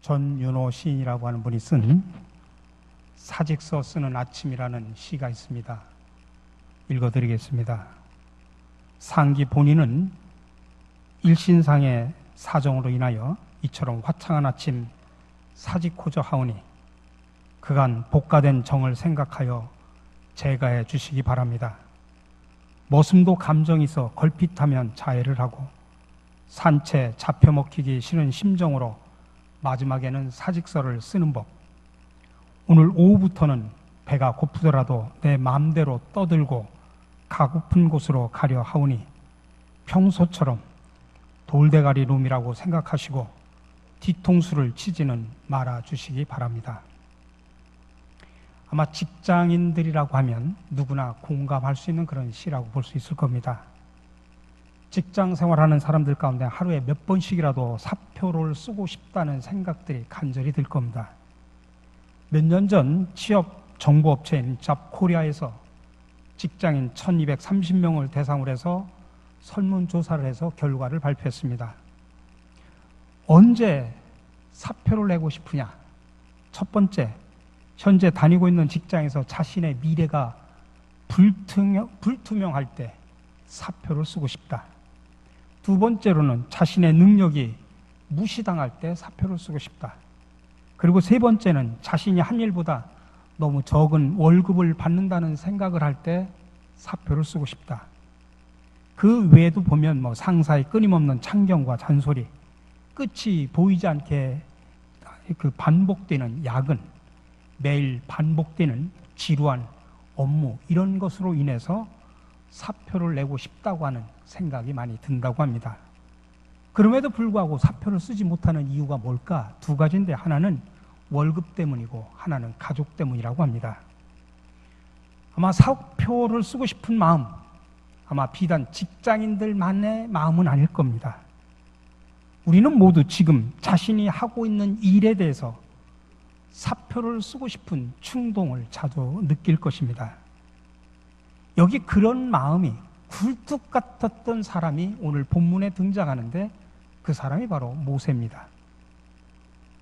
전윤호 시인이라고 하는 분이 쓴 사직서 쓰는 아침이라는 시가 있습니다. 읽어드리겠습니다. 상기 본인은 일신상의 사정으로 인하여 이처럼 화창한 아침 사직코저 하오니 그간 복가된 정을 생각하여 제가해 주시기 바랍니다. 머슴도 감정이 있어 걸핏하면 자해를 하고 산채 잡혀먹히기 싫은 심정으로 마지막에는 사직서를 쓰는 법. 오늘 오후부터는 배가 고프더라도 내 마음대로 떠들고 가고픈 곳으로 가려 하오니 평소처럼 돌대가리 룸이라고 생각하시고 뒤통수를 치지는 말아 주시기 바랍니다. 아마 직장인들이라고 하면 누구나 공감할 수 있는 그런 시라고 볼 수 있을 겁니다. 직장 생활하는 사람들 가운데 하루에 몇 번씩이라도 사표를 쓰고 싶다는 생각들이 간절히 들 겁니다. 몇 년 전 취업 정보업체인 잡코리아에서 직장인 1230명을 대상으로 해서 설문조사를 해서 결과를 발표했습니다. 언제 사표를 내고 싶으냐? 첫 번째, 현재 다니고 있는 직장에서 자신의 미래가 불투명할 때 사표를 쓰고 싶다. 두 번째로는 자신의 능력이 무시당할 때 사표를 쓰고 싶다. 그리고 세 번째는 자신이 한 일보다 너무 적은 월급을 받는다는 생각을 할 때 사표를 쓰고 싶다. 그 외에도 보면 상사의 끊임없는 참견과 잔소리, 끝이 보이지 않게 반복되는 야근, 매일 반복되는 지루한 업무, 이런 것으로 인해서 사표를 내고 싶다고 하는 생각이 많이 든다고 합니다. 그럼에도 불구하고 사표를 쓰지 못하는 이유가 뭘까? 두 가지인데 하나는 월급 때문이고 하나는 가족 때문이라고 합니다. 아마 사표를 쓰고 싶은 마음, 아마 비단 직장인들만의 마음은 아닐 겁니다. 우리는 모두 지금 자신이 하고 있는 일에 대해서 사표를 쓰고 싶은 충동을 자주 느낄 것입니다. 여기 그런 마음이 굴뚝 같았던 사람이 오늘 본문에 등장하는데 그 사람이 바로 모세입니다.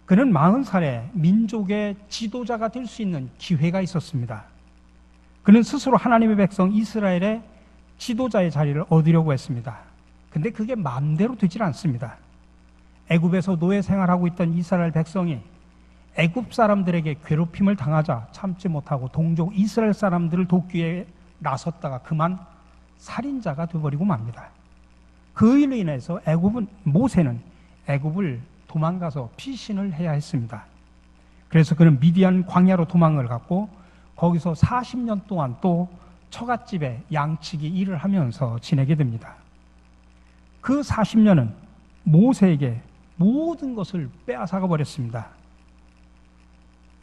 그는 40살에 민족의 지도자가 될 수 있는 기회가 있었습니다. 그는 스스로 하나님의 백성 이스라엘의 지도자의 자리를 얻으려고 했습니다. 근데 그게 마음대로 되질 않습니다. 애굽에서 노예 생활하고 있던 이스라엘 백성이 애굽 사람들에게 괴롭힘을 당하자 참지 못하고 동족 이스라엘 사람들을 돕기에 나섰다가 그만 살인자가 되어버리고 맙니다. 그 일로 인해서 모세는 애굽을 도망가서 피신을 해야 했습니다. 그래서 그는 미디안 광야로 도망을 갔고 거기서 40년 동안 또 처갓집에 양치기 일을 하면서 지내게 됩니다. 그 40년은 모세에게 모든 것을 빼앗아가 버렸습니다.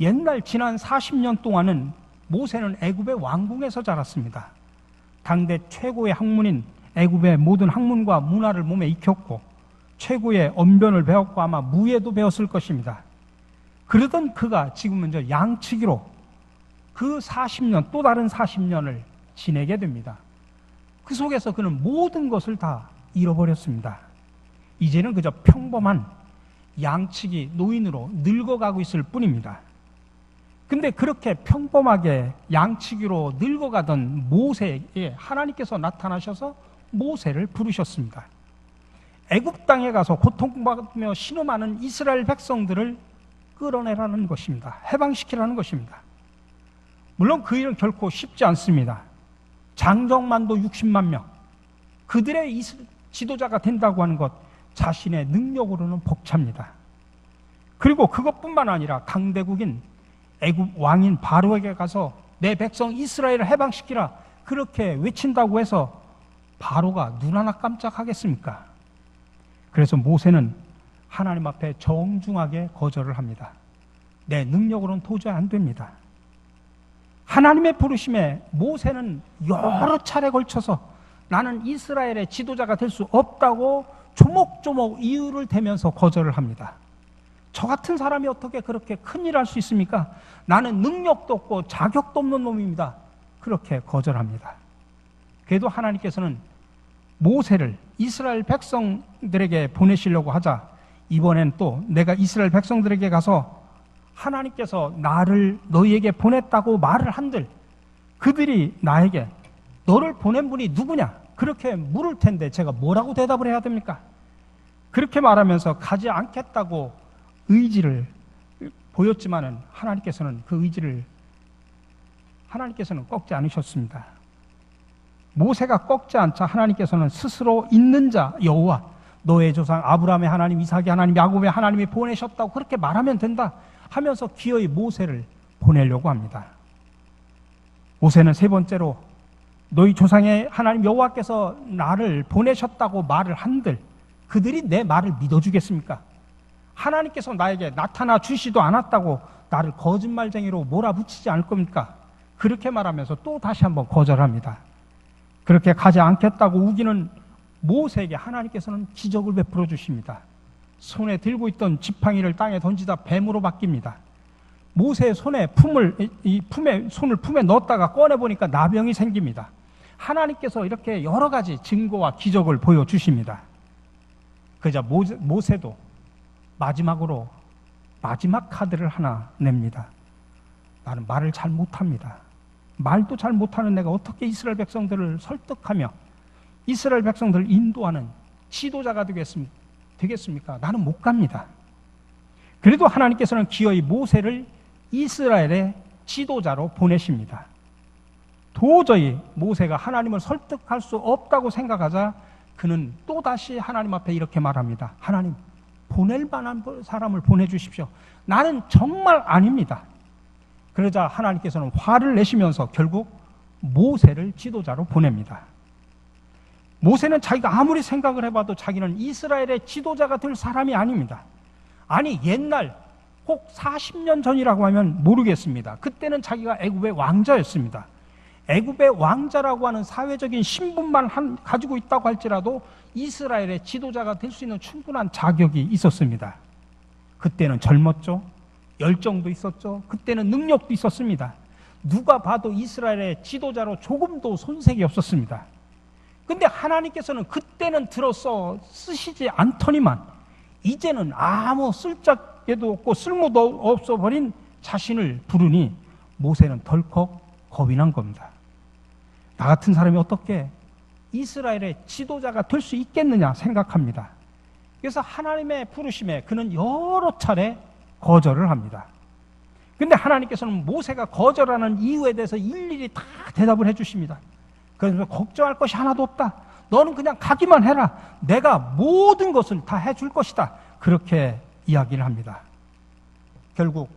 옛날 지난 40년 동안은 모세는 애굽의 왕궁에서 자랐습니다. 당대 최고의 학문인 애굽의 모든 학문과 문화를 몸에 익혔고 최고의 언변을 배웠고 아마 무예도 배웠을 것입니다. 그러던 그가 지금은 양치기로 그 40년, 또 다른 40년을 지내게 됩니다. 그 속에서 그는 모든 것을 다 잃어버렸습니다. 이제는 그저 평범한 양치기 노인으로 늙어가고 있을 뿐입니다. 근데 그렇게 평범하게 양치기로 늙어가던 모세에게 하나님께서 나타나셔서 모세를 부르셨습니다. 애굽 땅에 가서 고통받으며 신음하는 이스라엘 백성들을 끌어내라는 것입니다. 해방시키라는 것입니다. 물론 그 일은 결코 쉽지 않습니다. 장정만도 60만 명, 그들의 지도자가 된다고 하는 것 자신의 능력으로는 벅찹니다. 그리고 그것뿐만 아니라 강대국인 애굽 왕인 바로에게 가서 내 백성 이스라엘을 해방시키라 그렇게 외친다고 해서 바로가 눈 하나 깜짝하겠습니까? 그래서 모세는 하나님 앞에 정중하게 거절을 합니다. 내 능력으로는 도저히 안 됩니다. 하나님의 부르심에 모세는 여러 차례 걸쳐서 나는 이스라엘의 지도자가 될 수 없다고 조목조목 이유를 대면서 거절을 합니다. 저 같은 사람이 어떻게 그렇게 큰일 할 수 있습니까? 나는 능력도 없고 자격도 없는 놈입니다. 그렇게 거절합니다. 그래도 하나님께서는 모세를 이스라엘 백성들에게 보내시려고 하자 이번엔 또 내가 이스라엘 백성들에게 가서 하나님께서 나를 너희에게 보냈다고 말을 한들 그들이 나에게 너를 보낸 분이 누구냐? 그렇게 물을 텐데 제가 뭐라고 대답을 해야 됩니까? 그렇게 말하면서 가지 않겠다고 의지를 보였지만은 하나님께서는 그 의지를 하나님께서는 꺾지 않으셨습니다. 모세가 꺾지 않자 하나님께서는 스스로 있는 자 여호와 너의 조상 아브라함의 하나님, 이삭의 하나님, 야곱의 하나님이 보내셨다고 그렇게 말하면 된다 하면서 기어이 모세를 보내려고 합니다. 모세는 세 번째로 너희 조상의 하나님 여호와께서 나를 보내셨다고 말을 한들 그들이 내 말을 믿어주겠습니까? 하나님께서 나에게 나타나 주시도 않았다고 나를 거짓말쟁이로 몰아붙이지 않을 겁니까? 그렇게 말하면서 또 다시 한번 거절합니다. 그렇게 가지 않겠다고 우기는 모세에게 하나님께서는 기적을 베풀어 주십니다. 손에 들고 있던 지팡이를 땅에 던지다 뱀으로 바뀝니다. 모세의 손에 손을 품에 넣었다가 꺼내보니까 나병이 생깁니다. 하나님께서 이렇게 여러 가지 증거와 기적을 보여주십니다. 그러자 모세도 마지막으로 마지막 카드를 하나 냅니다. 나는 말을 잘 못합니다. 말도 잘 못하는 내가 어떻게 이스라엘 백성들을 설득하며 이스라엘 백성들을 인도하는 지도자가 되겠습니까? 나는 못 갑니다. 그래도 하나님께서는 기어이 모세를 이스라엘의 지도자로 보내십니다. 도저히 모세가 하나님을 설득할 수 없다고 생각하자 그는 또다시 하나님 앞에 이렇게 말합니다. 하나님, 보낼 만한 사람을 보내주십시오. 나는 정말 아닙니다. 그러자 하나님께서는 화를 내시면서 결국 모세를 지도자로 보냅니다. 모세는 자기가 아무리 생각을 해봐도 자기는 이스라엘의 지도자가 될 사람이 아닙니다. 아니 옛날 혹 40년 전이라고 하면 모르겠습니다. 그때는 자기가 애굽의 왕자였습니다. 애굽의 왕자라고 하는 사회적인 신분만 가지고 있다고 할지라도 이스라엘의 지도자가 될 수 있는 충분한 자격이 있었습니다. 그때는 젊었죠. 열정도 있었죠. 그때는 능력도 있었습니다. 누가 봐도 이스라엘의 지도자로 조금도 손색이 없었습니다. 근데 하나님께서는 그때는 들어서 쓰시지 않더니만 이제는 아무 쓸데도 없고 쓸모도 없어 버린 자신을 부르니 모세는 덜컥 겁이 난 겁니다. 나 같은 사람이 어떻게 이스라엘의 지도자가 될 수 있겠느냐 생각합니다. 그래서 하나님의 부르심에 그는 여러 차례 거절을 합니다. 근데 하나님께서는 모세가 거절하는 이유에 대해서 일일이 다 대답을 해주십니다. 그래서 걱정할 것이 하나도 없다. 너는 그냥 가기만 해라. 내가 모든 것을 다 해줄 것이다. 그렇게 이야기를 합니다. 결국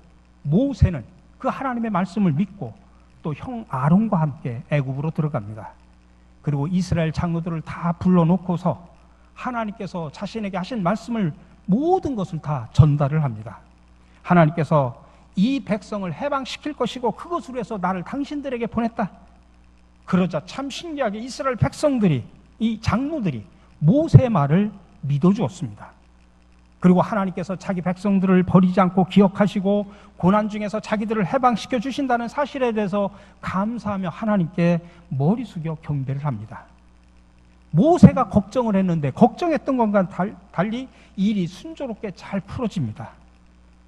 모세는 그 하나님의 말씀을 믿고 또 형 아론과 함께 애굽으로 들어갑니다. 그리고 이스라엘 장로들을 다 불러놓고서 하나님께서 자신에게 하신 말씀을 모든 것을 다 전달을 합니다. 하나님께서 이 백성을 해방시킬 것이고 그것으로 해서 나를 당신들에게 보냈다. 그러자 참 신기하게 이스라엘 백성들이, 이 장로들이 모세의 말을 믿어주었습니다. 그리고 하나님께서 자기 백성들을 버리지 않고 기억하시고 고난 중에서 자기들을 해방시켜 주신다는 사실에 대해서 감사하며 하나님께 머리 숙여 경배를 합니다. 모세가 걱정을 했는데 걱정했던 것과는 달리 일이 순조롭게 잘 풀어집니다.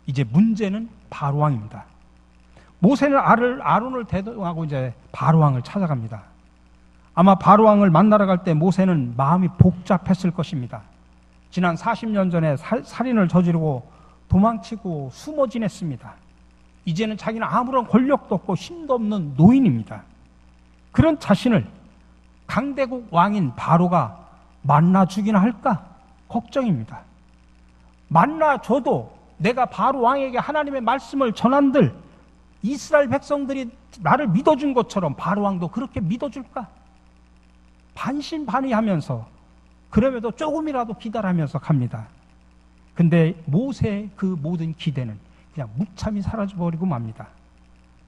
이제 문제는 바로왕입니다. 모세는 아론을 대동하고 이제 바로왕을 찾아갑니다. 아마 바로왕을 만나러 갈 때 모세는 마음이 복잡했을 것입니다. 지난 40년 전에 살인을 저지르고 도망치고 숨어 지냈습니다. 이제는 자기는 아무런 권력도 없고 힘도 없는 노인입니다. 그런 자신을 강대국 왕인 바로가 만나주기나 할까? 걱정입니다. 만나줘도 내가 바로 왕에게 하나님의 말씀을 전한들 이스라엘 백성들이 나를 믿어준 것처럼 바로 왕도 그렇게 믿어줄까? 반신반의하면서 그럼에도 조금이라도 기다리면서 갑니다. 근데 모세의 그 모든 기대는 그냥 무참히 사라져버리고 맙니다.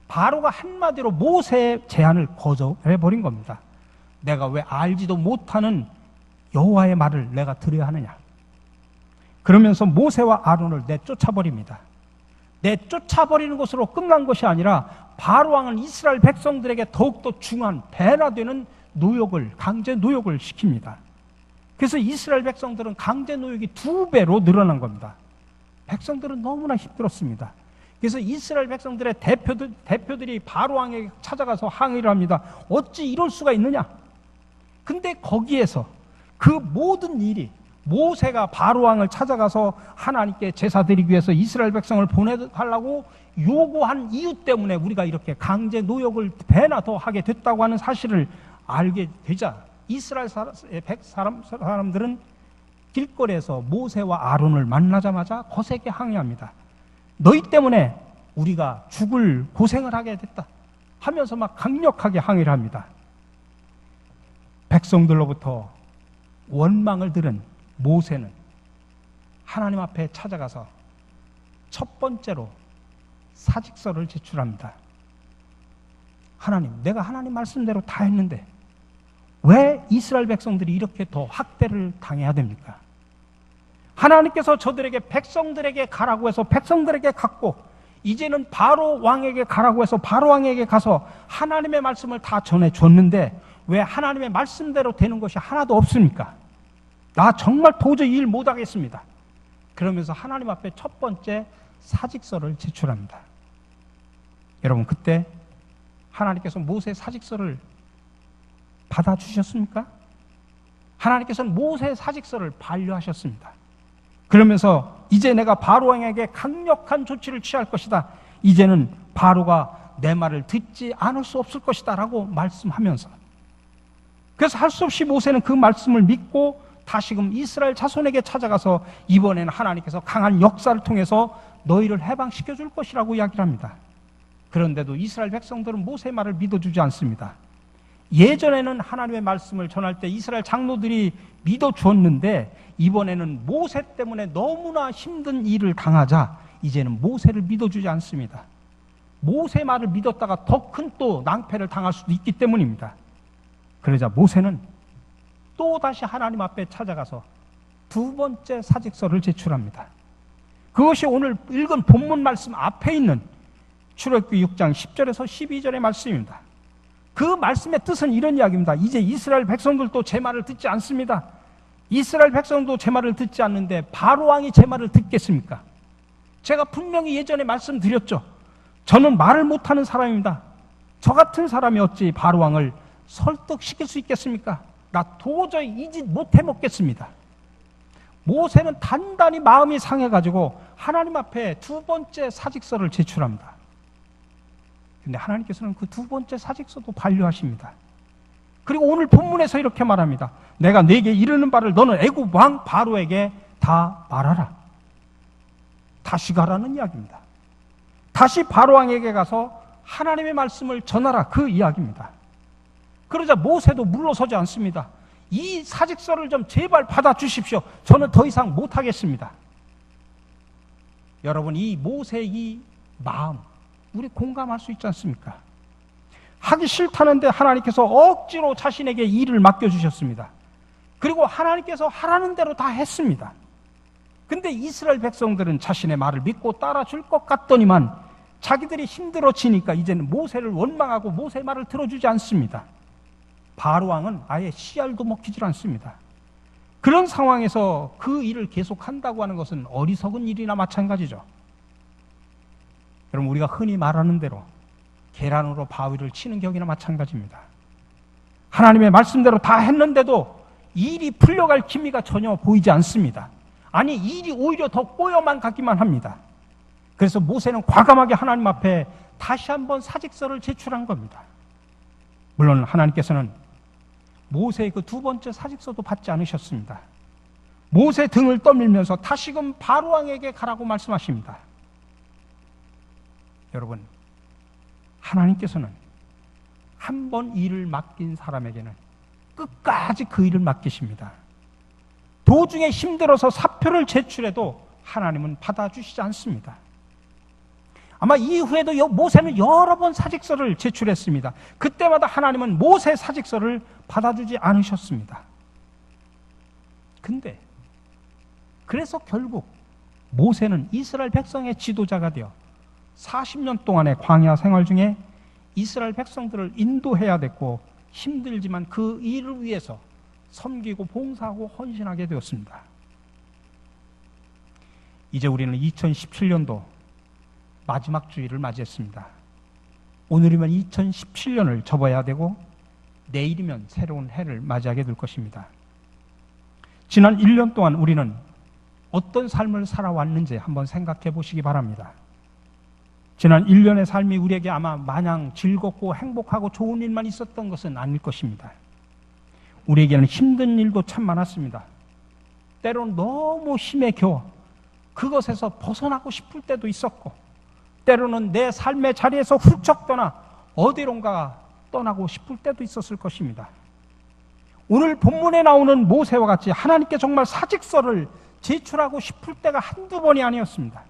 바로가 한마디로 모세의 제안을 거절해버린 겁니다. 내가 왜 알지도 못하는 여호와의 말을 내가 들어야 하느냐. 그러면서 모세와 아론을 내쫓아버립니다. 내쫓아버리는 것으로 끝난 것이 아니라 바로왕은 이스라엘 백성들에게 더욱더 중한 배나 되는 노역을, 강제 노역을 시킵니다. 그래서 이스라엘 백성들은 강제 노역이 2배로 늘어난 겁니다. 백성들은 너무나 힘들었습니다. 그래서 이스라엘 백성들의 대표들이 바로 왕에게 찾아가서 항의를 합니다. 어찌 이럴 수가 있느냐? 근데 거기에서 그 모든 일이 모세가 바로 왕을 찾아가서 하나님께 제사 드리기 위해서 이스라엘 백성을 보내달라고 요구한 이유 때문에 우리가 이렇게 강제 노역을 배나 더 하게 됐다고 하는 사실을 알게 되자 이스라엘 사람들은 길거리에서 모세와 아론을 만나자마자 거세게 항의합니다. 너희 때문에 우리가 죽을 고생을 하게 됐다 하면서 막 강력하게 항의를 합니다. 백성들로부터 원망을 들은 모세는 하나님 앞에 찾아가서 첫 번째로 사직서를 제출합니다. 하나님, 내가 하나님 말씀대로 다 했는데 왜 이스라엘 백성들이 이렇게 더 학대를 당해야 됩니까? 하나님께서 저들에게 백성들에게 가라고 해서 백성들에게 갔고 이제는 바로 왕에게 가라고 해서 바로 왕에게 가서 하나님의 말씀을 다 전해줬는데 왜 하나님의 말씀대로 되는 것이 하나도 없습니까? 나 정말 도저히 일 못하겠습니다. 그러면서 하나님 앞에 첫 번째 사직서를 제출합니다. 여러분, 그때 하나님께서 모세의 사직서를 받아주셨습니까? 하나님께서는 모세의 사직서를 반려하셨습니다. 그러면서 이제 내가 바로 왕에게 강력한 조치를 취할 것이다. 이제는 바로가 내 말을 듣지 않을 수 없을 것이다 라고 말씀하면서, 그래서 할 수 없이 모세는 그 말씀을 믿고 다시금 이스라엘 자손에게 찾아가서 이번에는 하나님께서 강한 역사를 통해서 너희를 해방시켜 줄 것이라고 이야기를 합니다. 그런데도 이스라엘 백성들은 모세의 말을 믿어주지 않습니다. 예전에는 하나님의 말씀을 전할 때 이스라엘 장로들이 믿어주었는데 이번에는 모세 때문에 너무나 힘든 일을 당하자 이제는 모세를 믿어주지 않습니다. 모세의 말을 믿었다가 더 큰 또 낭패를 당할 수도 있기 때문입니다. 그러자 모세는 또 다시 하나님 앞에 찾아가서 두 번째 사직서를 제출합니다. 그것이 오늘 읽은 본문 말씀 앞에 있는 출애굽기 6장 10절에서 12절의 말씀입니다. 그 말씀의 뜻은 이런 이야기입니다. 이제 이스라엘 백성들도 제 말을 듣지 않습니다. 이스라엘 백성도 제 말을 듣지 않는데 바로 왕이 제 말을 듣겠습니까? 제가 분명히 예전에 말씀드렸죠. 저는 말을 못하는 사람입니다. 저 같은 사람이 어찌 바로 왕을 설득시킬 수 있겠습니까? 나 도저히 이 짓 못해 먹겠습니다. 모세는 단단히 마음이 상해가지고 하나님 앞에 두 번째 사직서를 제출합니다. 근데 하나님께서는 그 두 번째 사직서도 반려하십니다. 그리고 오늘 본문에서 이렇게 말합니다. 내가 네게 이르는 바를 너는 애굽 왕 바로에게 다 말하라. 다시 가라는 이야기입니다. 다시 바로 왕에게 가서 하나님의 말씀을 전하라, 그 이야기입니다. 그러자 모세도 물러서지 않습니다. 이 사직서를 좀 제발 받아주십시오. 저는 더 이상 못하겠습니다. 여러분, 이 모세의 이 마음 우리 공감할 수 있지 않습니까? 하기 싫다는데 하나님께서 억지로 자신에게 일을 맡겨주셨습니다. 그리고 하나님께서 하라는 대로 다 했습니다. 근데 이스라엘 백성들은 자신의 말을 믿고 따라줄 것 같더니만 자기들이 힘들어지니까 이제는 모세를 원망하고 모세의 말을 들어주지 않습니다. 바로 왕은 아예 씨알도 먹히질 않습니다. 그런 상황에서 그 일을 계속한다고 하는 것은 어리석은 일이나 마찬가지죠. 여러분, 우리가 흔히 말하는 대로 계란으로 바위를 치는 격이나 마찬가지입니다. 하나님의 말씀대로 다 했는데도 일이 풀려갈 기미가 전혀 보이지 않습니다. 아니, 일이 오히려 더 꼬여만 가기만 합니다. 그래서 모세는 과감하게 하나님 앞에 다시 한번 사직서를 제출한 겁니다. 물론 하나님께서는 모세의 그 두 번째 사직서도 받지 않으셨습니다. 모세 등을 떠밀면서 다시금 바로 왕에게 가라고 말씀하십니다. 여러분, 하나님께서는 한 번 일을 맡긴 사람에게는 끝까지 그 일을 맡기십니다. 도중에 힘들어서 사표를 제출해도 하나님은 받아주시지 않습니다. 아마 이후에도 모세는 여러 번 사직서를 제출했습니다. 그때마다 하나님은 모세의 사직서를 받아주지 않으셨습니다. 근데 그래서 결국 모세는 이스라엘 백성의 지도자가 되어 40년 동안의 광야 생활 중에 이스라엘 백성들을 인도해야 됐고 힘들지만 그 일을 위해서 섬기고 봉사하고 헌신하게 되었습니다. 이제 우리는 2017년도 마지막 주일을 맞이했습니다. 오늘이면 2017년을 접어야 되고 내일이면 새로운 해를 맞이하게 될 것입니다. 지난 1년 동안 우리는 어떤 삶을 살아왔는지 한번 생각해 보시기 바랍니다. 지난 1년의 삶이 우리에게 아마 마냥 즐겁고 행복하고 좋은 일만 있었던 것은 아닐 것입니다. 우리에게는 힘든 일도 참 많았습니다. 때로는 너무 힘에 겨워 그것에서 벗어나고 싶을 때도 있었고, 때로는 내 삶의 자리에서 훌쩍 떠나 어디론가 떠나고 싶을 때도 있었을 것입니다. 오늘 본문에 나오는 모세와 같이 하나님께 정말 사직서를 제출하고 싶을 때가 한두 번이 아니었습니다.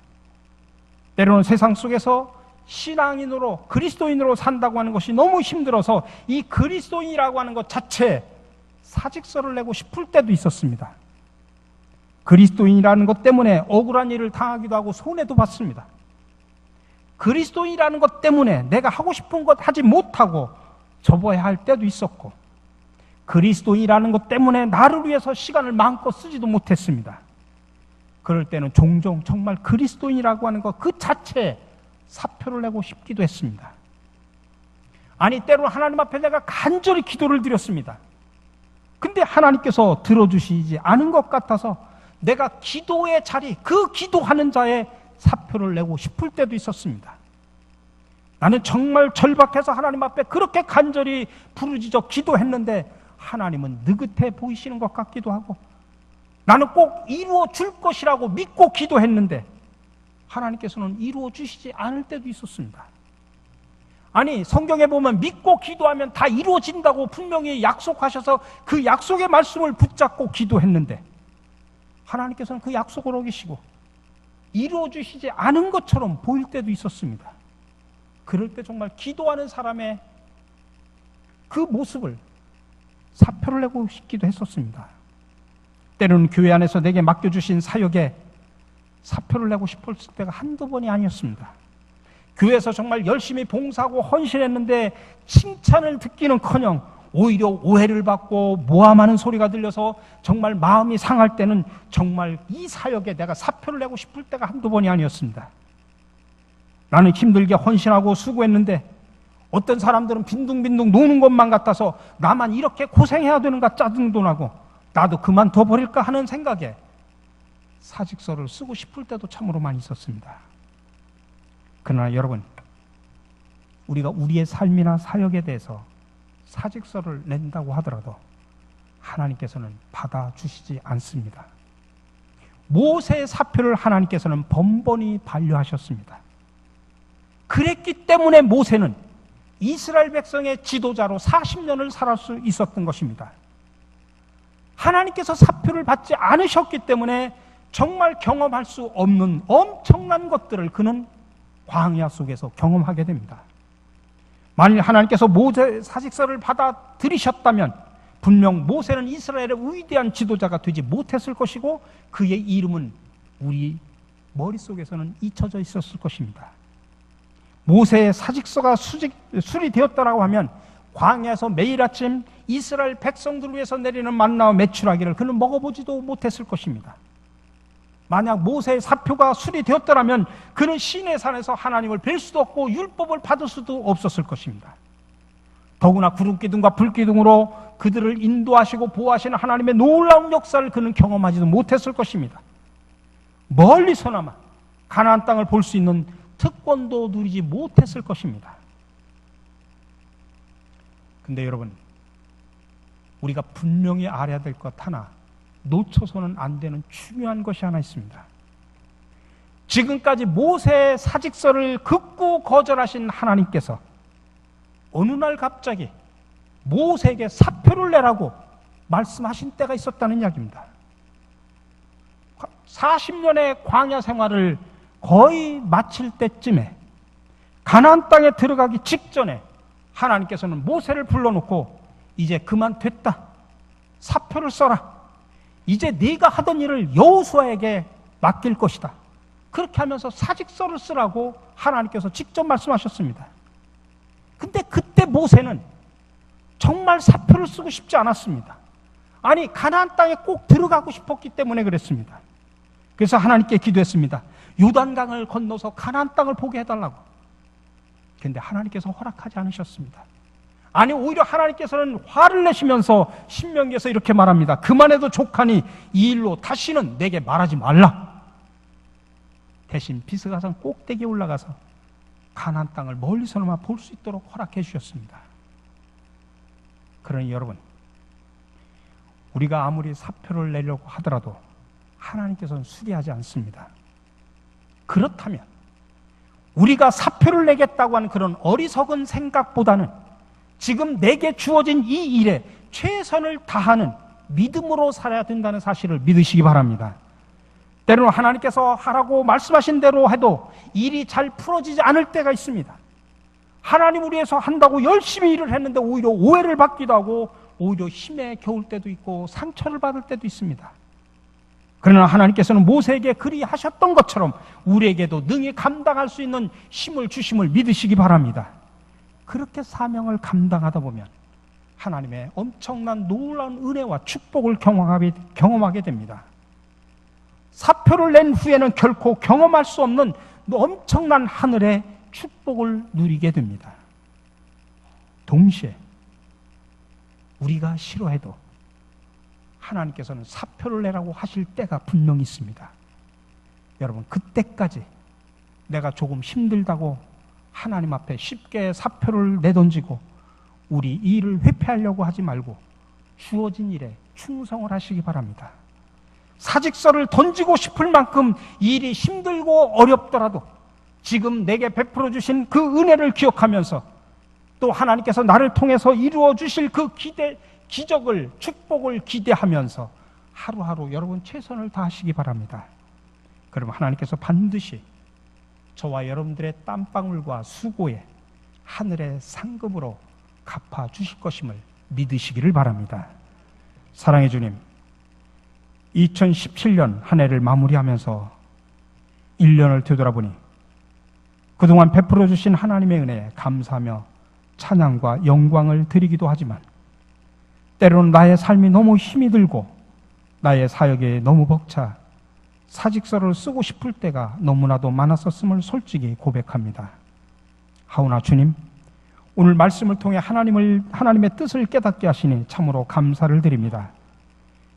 때로는 세상 속에서 신앙인으로 그리스도인으로 산다고 하는 것이 너무 힘들어서 이 그리스도인이라고 하는 것 자체에 사직서를 내고 싶을 때도 있었습니다. 그리스도인이라는 것 때문에 억울한 일을 당하기도 하고 손해도 봤습니다. 그리스도인이라는 것 때문에 내가 하고 싶은 것 하지 못하고 접어야 할 때도 있었고, 그리스도인이라는 것 때문에 나를 위해서 시간을 마음껏 쓰지도 못했습니다. 그럴 때는 종종 정말 그리스도인이라고 하는 것 그 자체에 사표를 내고 싶기도 했습니다. 아니, 때로는 하나님 앞에 내가 간절히 기도를 드렸습니다. 근데 하나님께서 들어주시지 않은 것 같아서 내가 기도의 자리, 그 기도하는 자에 사표를 내고 싶을 때도 있었습니다. 나는 정말 절박해서 하나님 앞에 그렇게 간절히 부르짖어 기도했는데 하나님은 느긋해 보이시는 것 같기도 하고, 나는 꼭 이루어 줄 것이라고 믿고 기도했는데 하나님께서는 이루어 주시지 않을 때도 있었습니다. 아니, 성경에 보면 믿고 기도하면 다 이루어진다고 분명히 약속하셔서 그 약속의 말씀을 붙잡고 기도했는데 하나님께서는 그 약속을 어기시고 이루어 주시지 않은 것처럼 보일 때도 있었습니다. 그럴 때 정말 기도하는 사람의 그 모습을 사표를 내고 싶기도 했었습니다. 때로는 교회 안에서 내게 맡겨주신 사역에 사표를 내고 싶을 때가 한두 번이 아니었습니다. 교회에서 정말 열심히 봉사하고 헌신했는데 칭찬을 듣기는커녕 오히려 오해를 받고 모함하는 소리가 들려서 정말 마음이 상할 때는 정말 이 사역에 내가 사표를 내고 싶을 때가 한두 번이 아니었습니다. 나는 힘들게 헌신하고 수고했는데 어떤 사람들은 빈둥빈둥 노는 것만 같아서 나만 이렇게 고생해야 되는가 짜증도 나고 나도 그만둬버릴까 하는 생각에 사직서를 쓰고 싶을 때도 참으로 많이 있었습니다. 그러나 여러분, 우리가 우리의 삶이나 사역에 대해서 사직서를 낸다고 하더라도 하나님께서는 받아주시지 않습니다. 모세의 사표를 하나님께서는 번번이 반려하셨습니다. 그랬기 때문에 모세는 이스라엘 백성의 지도자로 40년을 살아갈 수 있었던 것입니다. 하나님께서 사표를 받지 않으셨기 때문에 정말 경험할 수 없는 엄청난 것들을 그는 광야 속에서 경험하게 됩니다. 만일 하나님께서 모세 사직서를 받아들이셨다면 분명 모세는 이스라엘의 위대한 지도자가 되지 못했을 것이고 그의 이름은 우리 머릿속에서는 잊혀져 있었을 것입니다. 모세의 사직서가 수리되었다라고 하면 광야에서 매일 아침 이스라엘 백성들을 위해서 내리는 만나와 메추라기를 그는 먹어보지도 못했을 것입니다. 만약 모세의 사표가 수리되었더라면 그는 시내산에서 하나님을 뵐 수도 없고 율법을 받을 수도 없었을 것입니다. 더구나 구름기둥과 불기둥으로 그들을 인도하시고 보호하시는 하나님의 놀라운 역사를 그는 경험하지도 못했을 것입니다. 멀리서나마 가나안 땅을 볼 수 있는 특권도 누리지 못했을 것입니다. 근데 여러분, 우리가 분명히 알아야 될 것 하나, 놓쳐서는 안 되는 중요한 것이 하나 있습니다. 지금까지 모세의 사직서를 극구 거절하신 하나님께서 어느 날 갑자기 모세에게 사표를 내라고 말씀하신 때가 있었다는 이야기입니다. 40년의 광야 생활을 거의 마칠 때쯤에 가나안 땅에 들어가기 직전에 하나님께서는 모세를 불러놓고 이제 그만 됐다. 사표를 써라. 이제 네가 하던 일을 여호수아에게 맡길 것이다. 그렇게 하면서 사직서를 쓰라고 하나님께서 직접 말씀하셨습니다. 근데 그때 모세는 정말 사표를 쓰고 싶지 않았습니다. 아니, 가나안 땅에 꼭 들어가고 싶었기 때문에 그랬습니다. 그래서 하나님께 기도했습니다. 요단강을 건너서 가나안 땅을 보게 해달라고. 그런데 하나님께서 허락하지 않으셨습니다. 아니, 오히려 하나님께서는 화를 내시면서 신명기에서 이렇게 말합니다. 그만해도 족하니 이 일로 다시는 내게 말하지 말라. 대신 비스가산 꼭대기에 올라가서 가나안 땅을 멀리서나마 볼 수 있도록 허락해 주셨습니다. 그러니 여러분, 우리가 아무리 사표를 내려고 하더라도 하나님께서는 수리하지 않습니다. 그렇다면 우리가 사표를 내겠다고 하는 그런 어리석은 생각보다는 지금 내게 주어진 이 일에 최선을 다하는 믿음으로 살아야 된다는 사실을 믿으시기 바랍니다. 때로는 하나님께서 하라고 말씀하신 대로 해도 일이 잘 풀어지지 않을 때가 있습니다. 하나님을 위해서 한다고 열심히 일을 했는데 오히려 오해를 받기도 하고 오히려 힘에 겨울 때도 있고 상처를 받을 때도 있습니다. 그러나 하나님께서는 모세에게 그리 하셨던 것처럼 우리에게도 능히 감당할 수 있는 힘을 주심을 믿으시기 바랍니다. 그렇게 사명을 감당하다 보면 하나님의 엄청난 놀라운 은혜와 축복을 경험하게 됩니다. 사표를 낸 후에는 결코 경험할 수 없는 엄청난 하늘의 축복을 누리게 됩니다. 동시에 우리가 싫어해도 하나님께서는 사표를 내라고 하실 때가 분명히 있습니다. 여러분, 그때까지 내가 조금 힘들다고 하나님 앞에 쉽게 사표를 내던지고 우리 이 일을 회피하려고 하지 말고 주어진 일에 충성을 하시기 바랍니다. 사직서를 던지고 싶을 만큼 일이 힘들고 어렵더라도 지금 내게 베풀어 주신 그 은혜를 기억하면서 또 하나님께서 나를 통해서 이루어 주실 그 기적을, 축복을 기대하면서 하루하루 여러분 최선을 다하시기 바랍니다. 그러면 하나님께서 반드시 저와 여러분들의 땀방울과 수고에 하늘의 상급으로 갚아 주실 것임을 믿으시기를 바랍니다. 사랑의 주님, 2017년 한 해를 마무리하면서 1년을 되돌아보니 그동안 베풀어 주신 하나님의 은혜에 감사하며 찬양과 영광을 드리기도 하지만 때로는 나의 삶이 너무 힘이 들고 나의 사역에 너무 벅차 사직서를 쓰고 싶을 때가 너무나도 많았었음을 솔직히 고백합니다. 하오나 주님, 오늘 말씀을 통해 하나님의 뜻을 깨닫게 하시니 참으로 감사를 드립니다.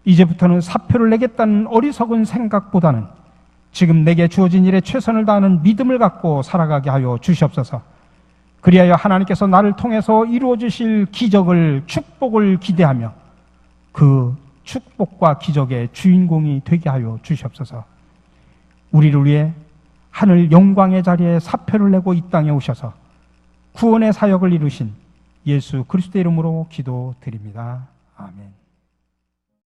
이제부터는 사표를 내겠다는 어리석은 생각보다는 지금 내게 주어진 일에 최선을 다하는 믿음을 갖고 살아가게 하여 주시옵소서. 그리하여 하나님께서 나를 통해서 이루어 주실 기적을, 축복을 기대하며 그 축복과 기적의 주인공이 되게 하여 주시옵소서. 우리를 위해 하늘 영광의 자리에 사표를 내고 이 땅에 오셔서 구원의 사역을 이루신 예수 그리스도의 이름으로 기도드립니다. 아멘.